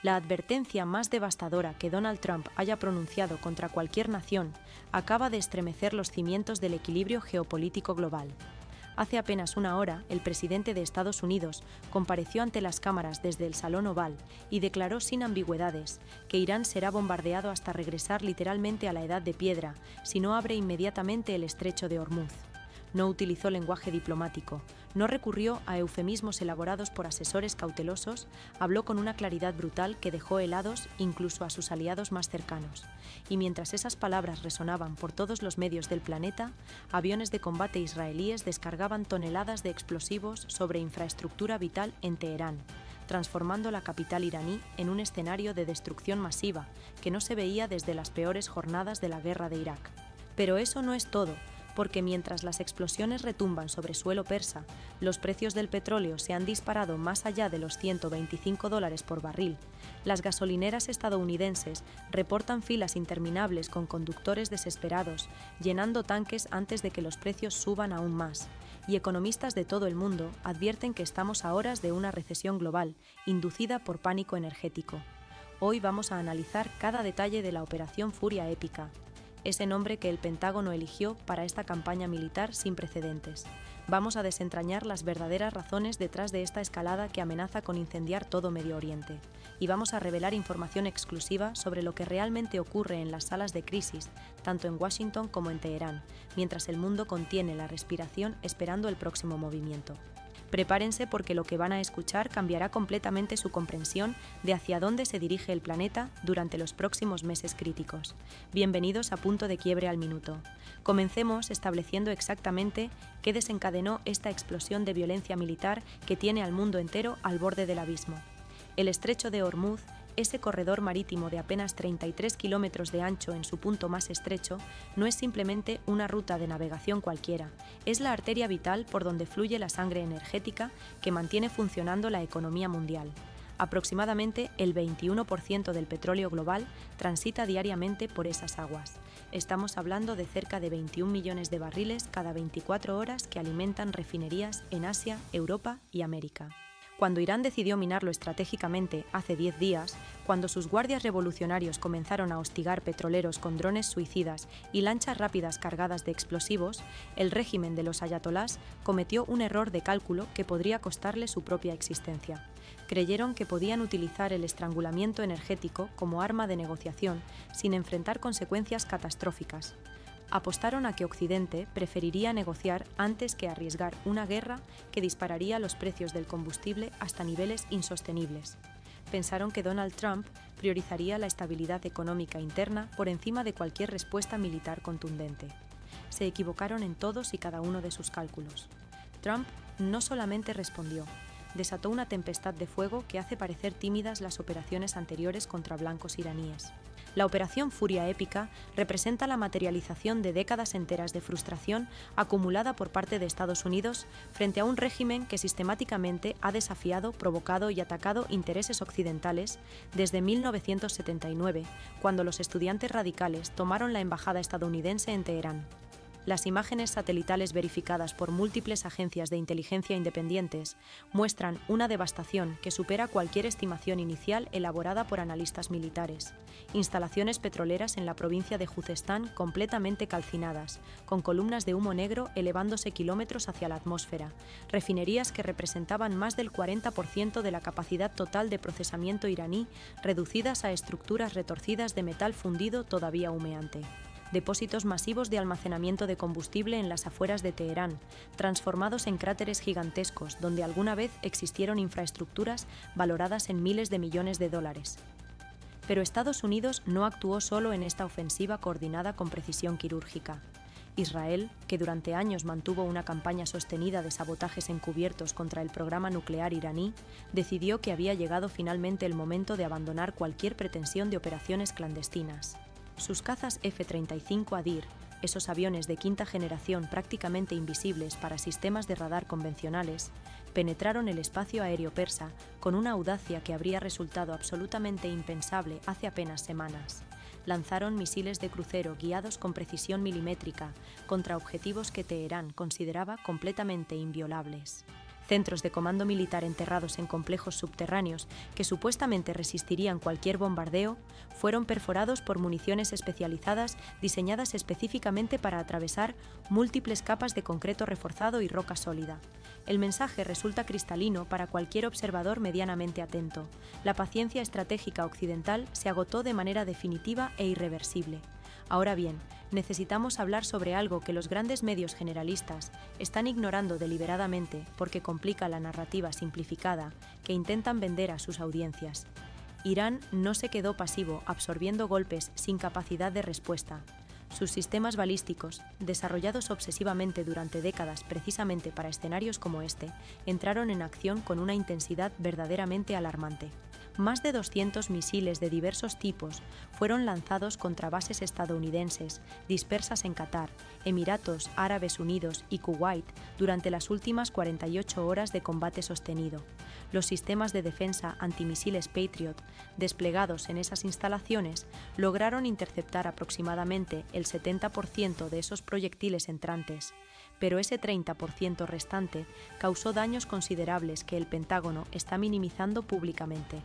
La advertencia más devastadora que Donald Trump haya pronunciado contra cualquier nación acaba de estremecer los cimientos del equilibrio geopolítico global. Hace apenas una hora, el presidente de Estados Unidos compareció ante las cámaras desde el Salón Oval y declaró sin ambigüedades que Irán será bombardeado hasta regresar literalmente a la Edad de Piedra si no abre inmediatamente el estrecho de Hormuz. No utilizó lenguaje diplomático, no recurrió a eufemismos elaborados por asesores cautelosos, habló con una claridad brutal que dejó helados incluso a sus aliados más cercanos. Y mientras esas palabras resonaban por todos los medios del planeta, aviones de combate israelíes descargaban toneladas de explosivos sobre infraestructura vital en Teherán, transformando la capital iraní en un escenario de destrucción masiva que no se veía desde las peores jornadas de la guerra de Irak. Pero eso no es todo, porque mientras las explosiones retumban sobre suelo persa, los precios del petróleo se han disparado más allá de los $125 por barril, las gasolineras estadounidenses reportan filas interminables con conductores desesperados, llenando tanques antes de que los precios suban aún más, y economistas de todo el mundo advierten que estamos a horas de una recesión global, inducida por pánico energético. Hoy vamos a analizar cada detalle de la Operación Furia Épica, ese nombre que el Pentágono eligió para esta campaña militar sin precedentes. Vamos a desentrañar las verdaderas razones detrás de esta escalada que amenaza con incendiar todo Medio Oriente. Y vamos a revelar información exclusiva sobre lo que realmente ocurre en las salas de crisis, tanto en Washington como en Teherán, mientras el mundo contiene la respiración esperando el próximo movimiento. Prepárense porque lo que van a escuchar cambiará completamente su comprensión de hacia dónde se dirige el planeta durante los próximos meses críticos. Bienvenidos a Punto de Quiebre al Minuto. Comencemos estableciendo exactamente qué desencadenó esta explosión de violencia militar que tiene al mundo entero al borde del abismo. El estrecho de Hormuz, ese corredor marítimo de apenas 33 kilómetros de ancho en su punto más estrecho, no es simplemente una ruta de navegación cualquiera, es la arteria vital por donde fluye la sangre energética que mantiene funcionando la economía mundial. Aproximadamente el 21% del petróleo global transita diariamente por esas aguas. Estamos hablando de cerca de 21 millones de barriles cada 24 horas que alimentan refinerías en Asia, Europa y América. Cuando Irán decidió minarlo estratégicamente hace 10 días, cuando sus guardias revolucionarios comenzaron a hostigar petroleros con drones suicidas y lanchas rápidas cargadas de explosivos, el régimen de los ayatolás cometió un error de cálculo que podría costarle su propia existencia. Creyeron que podían utilizar el estrangulamiento energético como arma de negociación sin enfrentar consecuencias catastróficas. Apostaron a que Occidente preferiría negociar antes que arriesgar una guerra que dispararía los precios del combustible hasta niveles insostenibles. Pensaron que Donald Trump priorizaría la estabilidad económica interna por encima de cualquier respuesta militar contundente. Se equivocaron en todos y cada uno de sus cálculos. Trump no solamente respondió, desató una tempestad de fuego que hace parecer tímidas las operaciones anteriores contra blancos iraníes. La Operación Furia Épica representa la materialización de décadas enteras de frustración acumulada por parte de Estados Unidos frente a un régimen que sistemáticamente ha desafiado, provocado y atacado intereses occidentales desde 1979, cuando los estudiantes radicales tomaron la embajada estadounidense en Teherán. Las imágenes satelitales verificadas por múltiples agencias de inteligencia independientes muestran una devastación que supera cualquier estimación inicial elaborada por analistas militares. Instalaciones petroleras en la provincia de Juzestán completamente calcinadas, con columnas de humo negro elevándose kilómetros hacia la atmósfera, refinerías que representaban más del 40% de la capacidad total de procesamiento iraní, reducidas a estructuras retorcidas de metal fundido todavía humeante. Depósitos masivos de almacenamiento de combustible en las afueras de Teherán, transformados en cráteres gigantescos donde alguna vez existieron infraestructuras valoradas en miles de millones de dólares. Pero Estados Unidos no actuó solo en esta ofensiva coordinada con precisión quirúrgica. Israel, que durante años mantuvo una campaña sostenida de sabotajes encubiertos contra el programa nuclear iraní, decidió que había llegado finalmente el momento de abandonar cualquier pretensión de operaciones clandestinas. Sus cazas F-35 Adir, esos aviones de quinta generación prácticamente invisibles para sistemas de radar convencionales, penetraron el espacio aéreo persa con una audacia que habría resultado absolutamente impensable hace apenas semanas. Lanzaron misiles de crucero guiados con precisión milimétrica contra objetivos que Teherán consideraba completamente inviolables. Centros de comando militar enterrados en complejos subterráneos que supuestamente resistirían cualquier bombardeo fueron perforados por municiones especializadas diseñadas específicamente para atravesar múltiples capas de concreto reforzado y roca sólida. El mensaje resulta cristalino para cualquier observador medianamente atento. La paciencia estratégica occidental se agotó de manera definitiva e irreversible. Ahora bien, necesitamos hablar sobre algo que los grandes medios generalistas están ignorando deliberadamente porque complica la narrativa simplificada que intentan vender a sus audiencias. Irán no se quedó pasivo absorbiendo golpes sin capacidad de respuesta. Sus sistemas balísticos, desarrollados obsesivamente durante décadas precisamente para escenarios como este, entraron en acción con una intensidad verdaderamente alarmante. Más de 200 misiles de diversos tipos fueron lanzados contra bases estadounidenses dispersas en Qatar, Emiratos Árabes Unidos y Kuwait durante las últimas 48 horas de combate sostenido. Los sistemas de defensa antimisiles Patriot desplegados en esas instalaciones lograron interceptar aproximadamente el 70% de esos proyectiles entrantes, pero ese 30% restante causó daños considerables que el Pentágono está minimizando públicamente.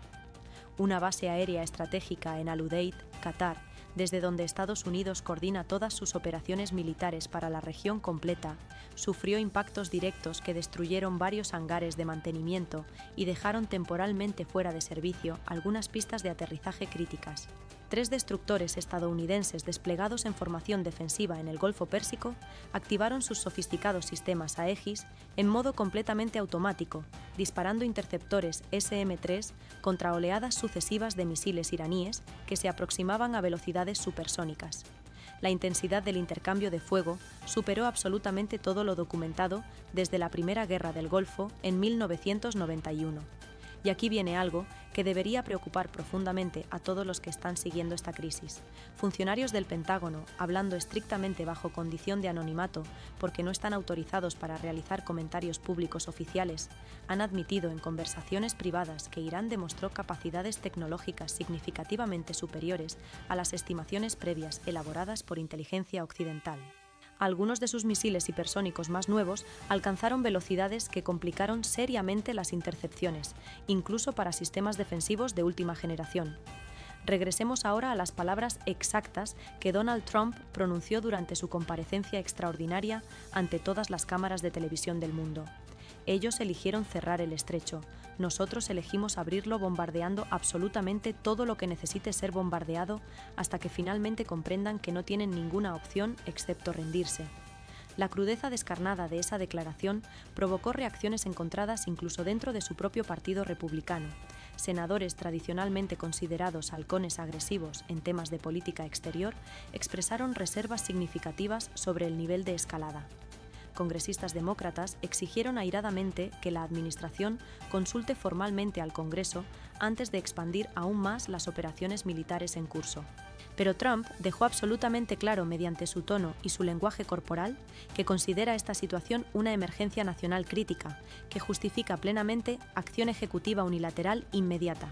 Una base aérea estratégica en Al-Udeid, Qatar, desde donde Estados Unidos coordina todas sus operaciones militares para la región completa, sufrió impactos directos que destruyeron varios hangares de mantenimiento y dejaron temporalmente fuera de servicio algunas pistas de aterrizaje críticas. 3 destructores estadounidenses desplegados en formación defensiva en el Golfo Pérsico activaron sus sofisticados sistemas Aegis en modo completamente automático, disparando interceptores SM-3 contra oleadas sucesivas de misiles iraníes que se aproximaban a velocidades supersónicas. La intensidad del intercambio de fuego superó absolutamente todo lo documentado desde la Primera Guerra del Golfo en 1991. Y aquí viene algo que debería preocupar profundamente a todos los que están siguiendo esta crisis. Funcionarios del Pentágono, hablando estrictamente bajo condición de anonimato porque no están autorizados para realizar comentarios públicos oficiales, han admitido en conversaciones privadas que Irán demostró capacidades tecnológicas significativamente superiores a las estimaciones previas elaboradas por inteligencia occidental. Algunos de sus misiles hipersónicos más nuevos alcanzaron velocidades que complicaron seriamente las intercepciones, incluso para sistemas defensivos de última generación. Regresemos ahora a las palabras exactas que Donald Trump pronunció durante su comparecencia extraordinaria ante todas las cámaras de televisión del mundo. Ellos eligieron cerrar el estrecho. Nosotros elegimos abrirlo bombardeando absolutamente todo lo que necesite ser bombardeado hasta que finalmente comprendan que no tienen ninguna opción excepto rendirse. La crudeza descarnada de esa declaración provocó reacciones encontradas incluso dentro de su propio partido republicano. Senadores tradicionalmente considerados halcones agresivos en temas de política exterior expresaron reservas significativas sobre el nivel de escalada. Congresistas demócratas exigieron airadamente que la administración consulte formalmente al Congreso antes de expandir aún más las operaciones militares en curso. Pero Trump dejó absolutamente claro mediante su tono y su lenguaje corporal que considera esta situación una emergencia nacional crítica, que justifica plenamente acción ejecutiva unilateral inmediata.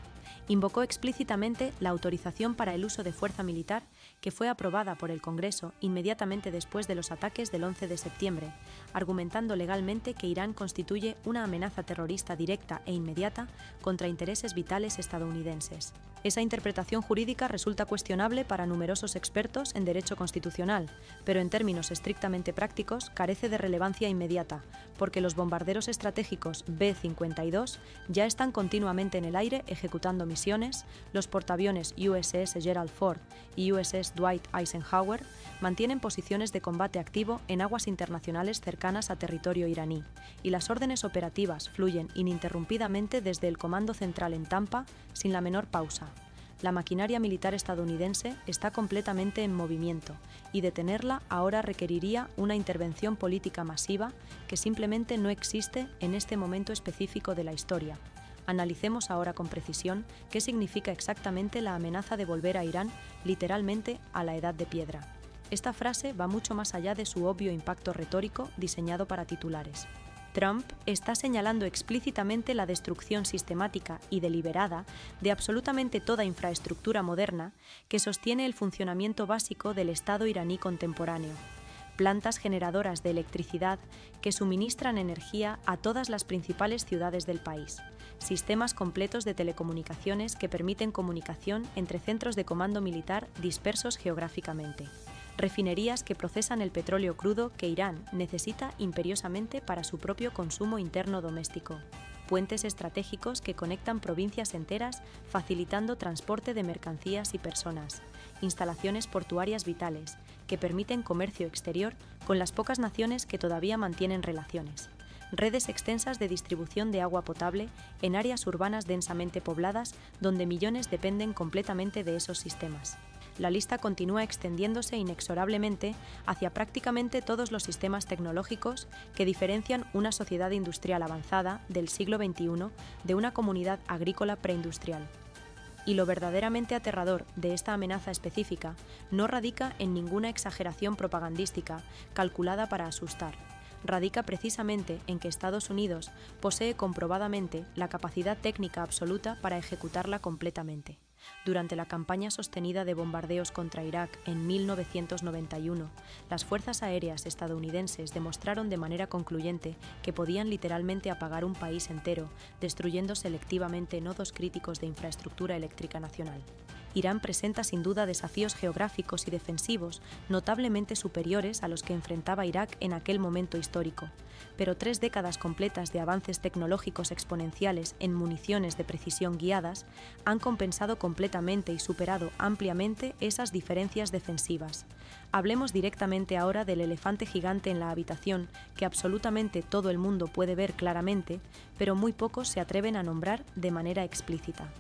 Invocó explícitamente la autorización para el uso de fuerza militar que fue aprobada por el Congreso inmediatamente después de los ataques del 11 de septiembre, argumentando legalmente que Irán constituye una amenaza terrorista directa e inmediata contra intereses vitales estadounidenses. Esa interpretación jurídica resulta cuestionable para numerosos expertos en derecho constitucional, pero en términos estrictamente prácticos carece de relevancia inmediata, porque los bombarderos estratégicos B-52 ya están continuamente en el aire ejecutando misiones, los portaaviones USS Gerald Ford y USS Dwight Eisenhower mantienen posiciones de combate activo en aguas internacionales cercanas a territorio iraní, y las órdenes operativas fluyen ininterrumpidamente desde el Comando Central en Tampa sin la menor pausa. La maquinaria militar estadounidense está completamente en movimiento, y detenerla ahora requeriría una intervención política masiva que simplemente no existe en este momento específico de la historia. Analicemos ahora con precisión qué significa exactamente la amenaza de volver a Irán literalmente a la edad de piedra. Esta frase va mucho más allá de su obvio impacto retórico diseñado para titulares. Trump está señalando explícitamente la destrucción sistemática y deliberada de absolutamente toda infraestructura moderna que sostiene el funcionamiento básico del Estado iraní contemporáneo. plantas generadoras de electricidad que suministran energía a todas las principales ciudades del país, sistemas completos de telecomunicaciones que permiten comunicación entre centros de comando militar dispersos geográficamente, refinerías que procesan el petróleo crudo que Irán necesita imperiosamente para su propio consumo interno doméstico, puentes estratégicos que conectan provincias enteras facilitando transporte de mercancías y personas, instalaciones portuarias vitales que permiten comercio exterior con las pocas naciones que todavía mantienen relaciones, redes extensas de distribución de agua potable en áreas urbanas densamente pobladas donde millones dependen completamente de esos sistemas. La lista continúa extendiéndose inexorablemente hacia prácticamente todos los sistemas tecnológicos que diferencian una sociedad industrial avanzada del siglo XXI de una comunidad agrícola preindustrial. Y lo verdaderamente aterrador de esta amenaza específica no radica en ninguna exageración propagandística calculada para asustar. Radica precisamente en que Estados Unidos posee comprobadamente la capacidad técnica absoluta para ejecutarla completamente. Durante la campaña sostenida de bombardeos contra Irak en 1991, las fuerzas aéreas estadounidenses demostraron de manera concluyente que podían literalmente apagar un país entero, destruyendo selectivamente nodos críticos de infraestructura eléctrica nacional. Irán presenta sin duda desafíos geográficos y defensivos notablemente superiores a los que enfrentaba Irak en aquel momento histórico, pero 3 décadas completas de avances tecnológicos exponenciales en municiones de precisión guiadas han compensado completamente y superado ampliamente esas diferencias defensivas. Hablemos directamente ahora del elefante gigante en la habitación que absolutamente todo el mundo puede ver claramente, pero muy pocos se atreven a nombrar de manera explícita.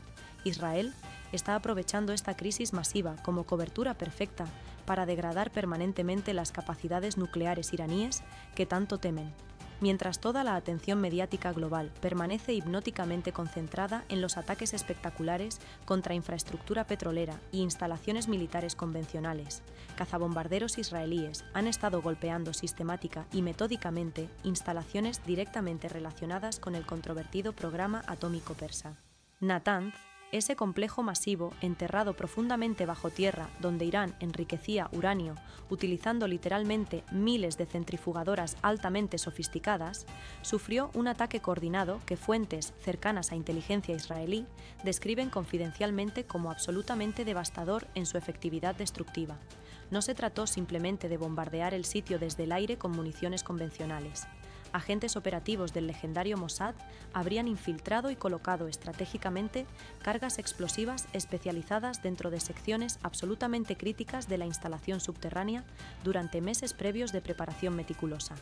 Israel está aprovechando esta crisis masiva como cobertura perfecta para degradar permanentemente las capacidades nucleares iraníes que tanto temen, mientras toda la atención mediática global permanece hipnóticamente concentrada en los ataques espectaculares contra infraestructura petrolera e instalaciones militares convencionales. Cazabombarderos israelíes han estado golpeando sistemática y metódicamente instalaciones directamente relacionadas con el controvertido programa atómico persa. Natanz, ese complejo masivo enterrado profundamente bajo tierra donde Irán enriquecía uranio utilizando literalmente miles de centrifugadoras altamente sofisticadas, sufrió un ataque coordinado que fuentes cercanas a inteligencia israelí describen confidencialmente como absolutamente devastador en su efectividad destructiva. No se trató simplemente de bombardear el sitio desde el aire con municiones convencionales. Agentes operativos del legendario Mossad habrían infiltrado y colocado estratégicamente cargas explosivas especializadas dentro de secciones absolutamente críticas de la instalación subterránea durante meses previos de preparación meticulosa.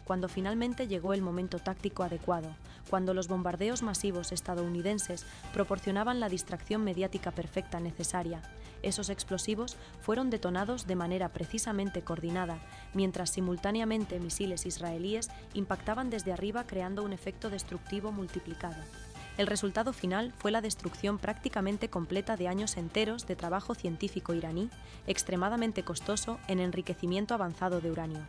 Cuando finalmente llegó el momento táctico adecuado, cuando los bombardeos masivos estadounidenses proporcionaban la distracción mediática perfecta necesaria, esos explosivos fueron detonados de manera precisamente coordinada, mientras simultáneamente misiles israelíes impactaban desde arriba creando un efecto destructivo multiplicado. El resultado final fue la destrucción prácticamente completa de años enteros de trabajo científico iraní, extremadamente costoso en enriquecimiento avanzado de uranio.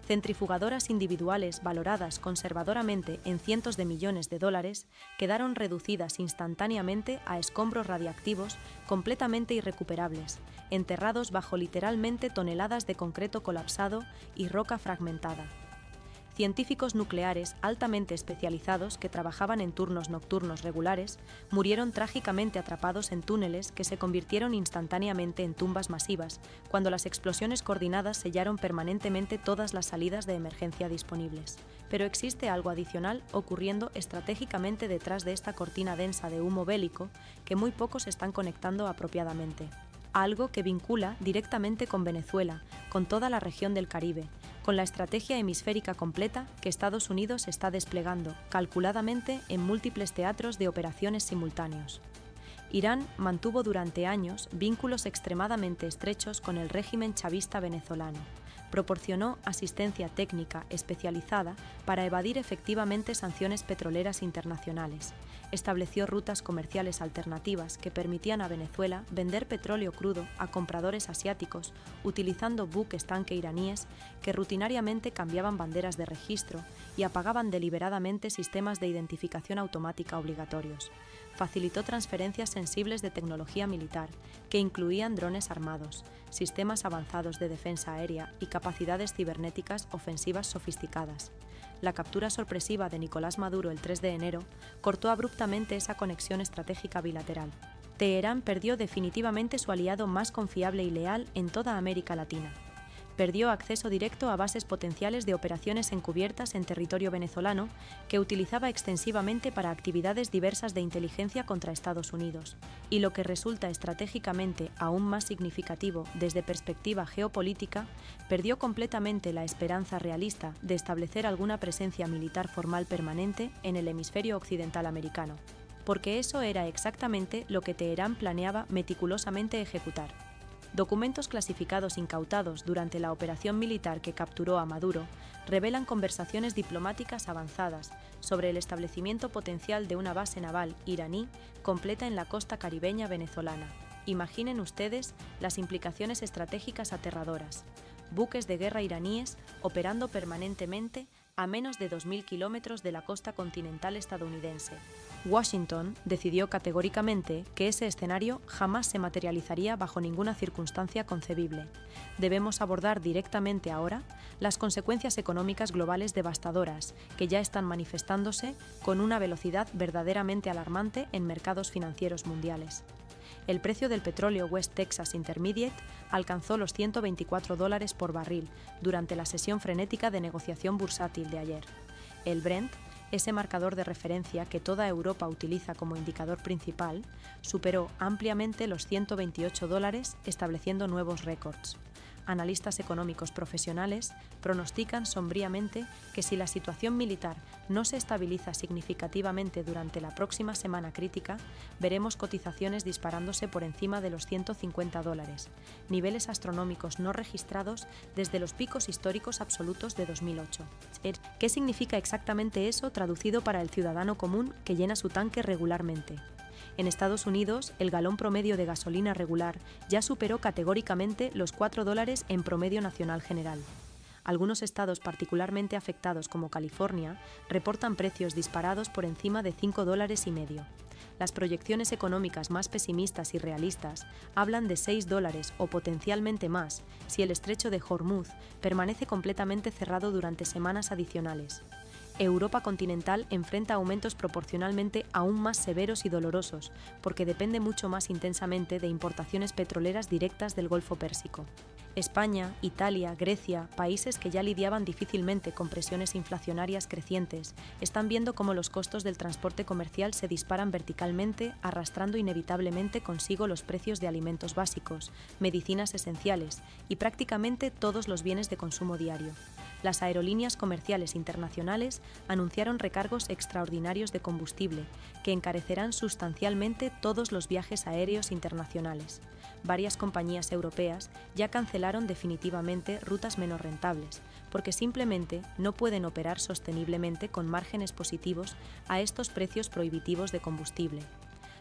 Centrifugadoras individuales valoradas conservadoramente en cientos de millones de dólares quedaron reducidas instantáneamente a escombros radiactivos completamente irrecuperables, enterrados bajo literalmente toneladas de concreto colapsado y roca fragmentada. Científicos nucleares altamente especializados que trabajaban en turnos nocturnos regulares murieron trágicamente atrapados en túneles que se convirtieron instantáneamente en tumbas masivas cuando las explosiones coordinadas sellaron permanentemente todas las salidas de emergencia disponibles. Pero existe algo adicional ocurriendo estratégicamente detrás de esta cortina densa de humo bélico que muy pocos están conectando apropiadamente. Algo que vincula directamente con Venezuela, con toda la región del Caribe, con la estrategia hemisférica completa que Estados Unidos está desplegando calculadamente en múltiples teatros de operaciones simultáneos. Irán mantuvo durante años vínculos extremadamente estrechos con el régimen chavista venezolano. Proporcionó asistencia técnica especializada para evadir efectivamente sanciones petroleras internacionales. Estableció rutas comerciales alternativas que permitían a Venezuela vender petróleo crudo a compradores asiáticos utilizando buques tanque iraníes que rutinariamente cambiaban banderas de registro y apagaban deliberadamente sistemas de identificación automática obligatorios. Facilitó transferencias sensibles de tecnología militar, que incluían drones armados, sistemas avanzados de defensa aérea y capacidades capacidades cibernéticas ofensivas sofisticadas. La captura sorpresiva de Nicolás Maduro el 3 de enero cortó abruptamente esa conexión estratégica bilateral. Teherán perdió definitivamente su aliado más confiable y leal en toda América Latina. Perdió acceso directo a bases potenciales de operaciones encubiertas en territorio venezolano que utilizaba extensivamente para actividades diversas de inteligencia contra Estados Unidos. Y lo que resulta estratégicamente aún más significativo desde perspectiva geopolítica, perdió completamente la esperanza realista de establecer alguna presencia militar formal permanente en el hemisferio occidental americano. Porque eso era exactamente lo que Teherán planeaba meticulosamente ejecutar. Documentos clasificados incautados durante la operación militar que capturó a Maduro revelan conversaciones diplomáticas avanzadas sobre el establecimiento potencial de una base naval iraní completa en la costa caribeña venezolana. Imaginen ustedes las implicaciones estratégicas aterradoras. Buques de guerra iraníes operando permanentemente a menos de 2.000 kilómetros de la costa continental estadounidense. Washington decidió categóricamente que ese escenario jamás se materializaría bajo ninguna circunstancia concebible. Debemos abordar directamente ahora las consecuencias económicas globales devastadoras que ya están manifestándose con una velocidad verdaderamente alarmante en mercados financieros mundiales. El precio del petróleo West Texas Intermediate alcanzó los $124 por barril durante la sesión frenética de negociación bursátil de ayer. El Brent, ese marcador de referencia que toda Europa utiliza como indicador principal, superó ampliamente los $128, estableciendo nuevos récords. Analistas económicos profesionales pronostican sombríamente que si la situación militar no se estabiliza significativamente durante la próxima semana crítica, veremos cotizaciones disparándose por encima de los $150, niveles astronómicos no registrados desde los picos históricos absolutos de 2008. ¿Qué significa exactamente eso traducido para el ciudadano común que llena su tanque regularmente? En Estados Unidos, el galón promedio de gasolina regular ya superó categóricamente los $4 en promedio nacional general. Algunos estados particularmente afectados como California reportan precios disparados por encima de $5,50. Las proyecciones económicas más pesimistas y realistas hablan de $6 o potencialmente más si el estrecho de Hormuz permanece completamente cerrado durante semanas adicionales. Europa continental enfrenta aumentos proporcionalmente aún más severos y dolorosos, porque depende mucho más intensamente de importaciones petroleras directas del Golfo Pérsico. España, Italia, Grecia, países que ya lidiaban difícilmente con presiones inflacionarias crecientes, están viendo cómo los costos del transporte comercial se disparan verticalmente, arrastrando inevitablemente consigo los precios de alimentos básicos, medicinas esenciales y prácticamente todos los bienes de consumo diario. Las aerolíneas comerciales internacionales anunciaron recargos extraordinarios de combustible, que encarecerán sustancialmente todos los viajes aéreos internacionales. Varias compañías europeas ya cancelaron definitivamente rutas menos rentables, porque simplemente no pueden operar sosteniblemente con márgenes positivos a estos precios prohibitivos de combustible.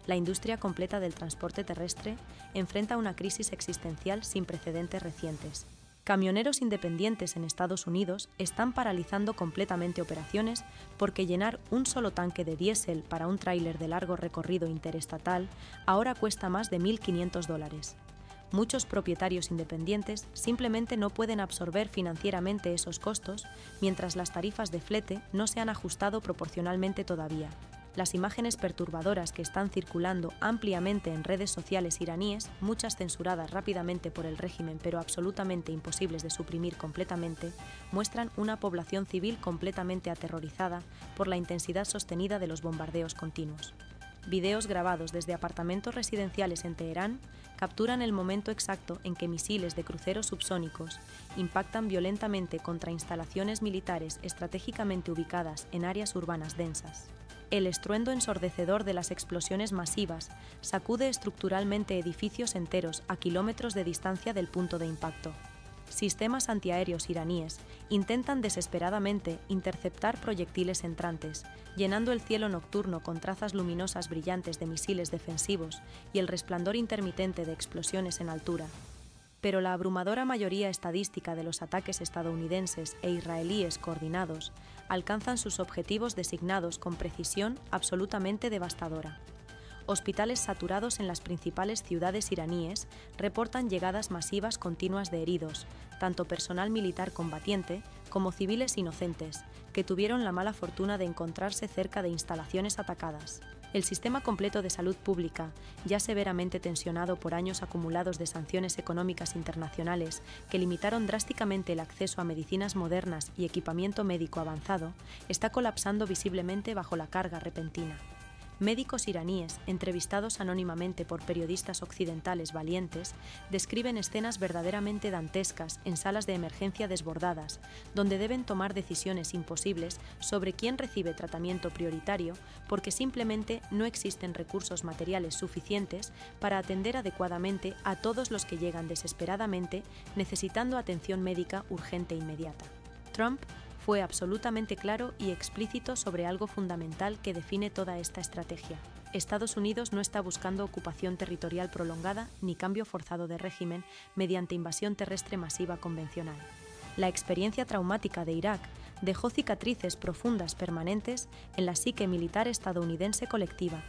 La industria completa del transporte terrestre enfrenta una crisis existencial sin precedentes recientes. Camioneros independientes en Estados Unidos están paralizando completamente operaciones porque llenar un solo tanque de diésel para un tráiler de largo recorrido interestatal ahora cuesta más de $1.500. Muchos propietarios independientes simplemente no pueden absorber financieramente esos costos, mientras las tarifas de flete no se han ajustado proporcionalmente todavía. Las imágenes perturbadoras que están circulando ampliamente en redes sociales iraníes, muchas censuradas rápidamente por el régimen pero absolutamente imposibles de suprimir completamente, muestran una población civil completamente aterrorizada por la intensidad sostenida de los bombardeos continuos. Videos grabados desde apartamentos residenciales en Teherán capturan el momento exacto en que misiles de cruceros subsónicos impactan violentamente contra instalaciones militares estratégicamente ubicadas en áreas urbanas densas. El estruendo ensordecedor de las explosiones masivas sacude estructuralmente edificios enteros a kilómetros de distancia del punto de impacto. Sistemas antiaéreos iraníes intentan desesperadamente interceptar proyectiles entrantes, llenando el cielo nocturno con trazas luminosas brillantes de misiles defensivos y el resplandor intermitente de explosiones en altura. Pero la abrumadora mayoría estadística de los ataques estadounidenses e israelíes coordinados alcanzan sus objetivos designados con precisión absolutamente devastadora. Hospitales saturados en las principales ciudades iraníes reportan llegadas masivas continuas de heridos, tanto personal militar combatiente como civiles inocentes, que tuvieron la mala fortuna de encontrarse cerca de instalaciones atacadas. El sistema completo de salud pública, ya severamente tensionado por años acumulados de sanciones económicas internacionales que limitaron drásticamente el acceso a medicinas modernas y equipamiento médico avanzado, está colapsando visiblemente bajo la carga repentina. Médicos iraníes, entrevistados anónimamente por periodistas occidentales valientes, describen escenas verdaderamente dantescas en salas de emergencia desbordadas, donde deben tomar decisiones imposibles sobre quién recibe tratamiento prioritario porque simplemente no existen recursos materiales suficientes para atender adecuadamente a todos los que llegan desesperadamente necesitando atención médica urgente e inmediata. Trump fue absolutamente claro y explícito sobre algo fundamental que define toda esta estrategia. Estados Unidos no está buscando ocupación territorial prolongada ni cambio forzado de régimen mediante invasión terrestre masiva convencional. La experiencia traumática de Irak dejó cicatrices profundas permanentes en la psique militar estadounidense colectiva.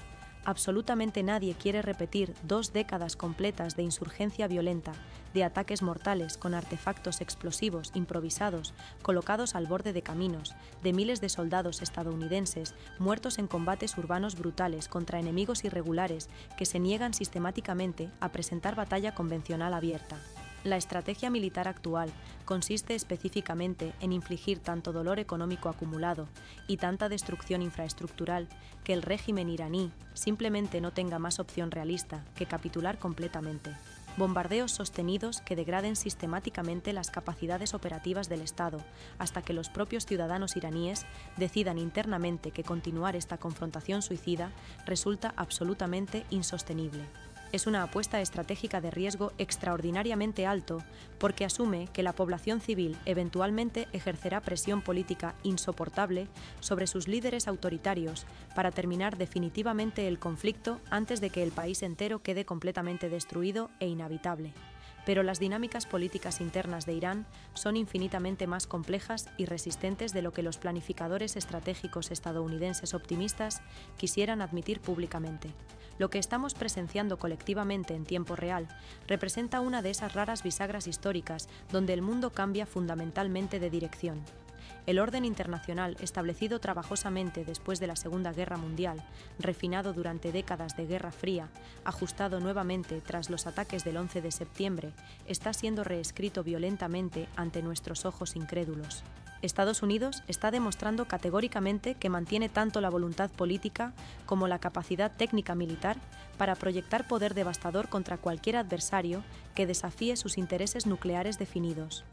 Absolutamente nadie quiere repetir 2 décadas completas de insurgencia violenta, de ataques mortales con artefactos explosivos improvisados colocados al borde de caminos, de miles de soldados estadounidenses muertos en combates urbanos brutales contra enemigos irregulares que se niegan sistemáticamente a presentar batalla convencional abierta. La estrategia militar actual consiste específicamente en infligir tanto dolor económico acumulado y tanta destrucción infraestructural que el régimen iraní simplemente no tenga más opción realista que capitular completamente. Bombardeos sostenidos que degraden sistemáticamente las capacidades operativas del Estado hasta que los propios ciudadanos iraníes decidan internamente que continuar esta confrontación suicida resulta absolutamente insostenible. Es una apuesta estratégica de riesgo extraordinariamente alto porque asume que la población civil eventualmente ejercerá presión política insoportable sobre sus líderes autoritarios para terminar definitivamente el conflicto antes de que el país entero quede completamente destruido e inhabitable. Pero las dinámicas políticas internas de Irán son infinitamente más complejas y resistentes de lo que los planificadores estratégicos estadounidenses optimistas quisieran admitir públicamente. Lo que estamos presenciando colectivamente en tiempo real representa una de esas raras bisagras históricas donde el mundo cambia fundamentalmente de dirección. El orden internacional establecido trabajosamente después de la Segunda Guerra Mundial, refinado durante décadas de Guerra Fría, ajustado nuevamente tras los ataques del 11 de septiembre, está siendo reescrito violentamente ante nuestros ojos incrédulos. Estados Unidos está demostrando categóricamente que mantiene tanto la voluntad política como la capacidad técnica militar para proyectar poder devastador contra cualquier adversario que desafíe sus intereses nucleares definidos.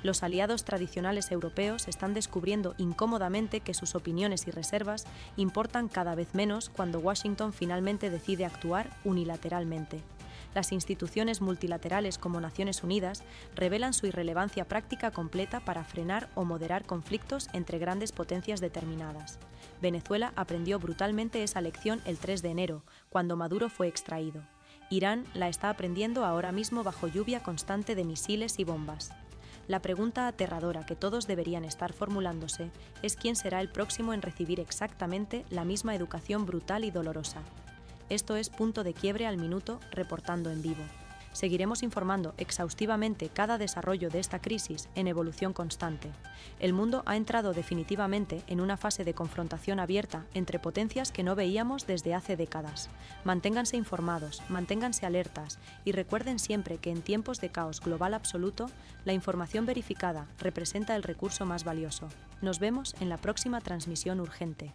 Los aliados tradicionales europeos están descubriendo incómodamente que sus opiniones y reservas importan cada vez menos cuando Washington finalmente decide actuar unilateralmente. Las instituciones multilaterales como Naciones Unidas revelan su irrelevancia práctica completa para frenar o moderar conflictos entre grandes potencias determinadas. Venezuela aprendió brutalmente esa lección el 3 de enero, cuando Maduro fue extraído. Irán la está aprendiendo ahora mismo bajo lluvia constante de misiles y bombas. La pregunta aterradora que todos deberían estar formulándose es quién será el próximo en recibir exactamente la misma educación brutal y dolorosa. Esto es Punto de Quiebre al Minuto, reportando en vivo. Seguiremos informando exhaustivamente cada desarrollo de esta crisis en evolución constante. El mundo ha entrado definitivamente en una fase de confrontación abierta entre potencias que no veíamos desde hace décadas. Manténganse informados, manténganse alertas y recuerden siempre que en tiempos de caos global absoluto, la información verificada representa el recurso más valioso. Nos vemos en la próxima transmisión urgente.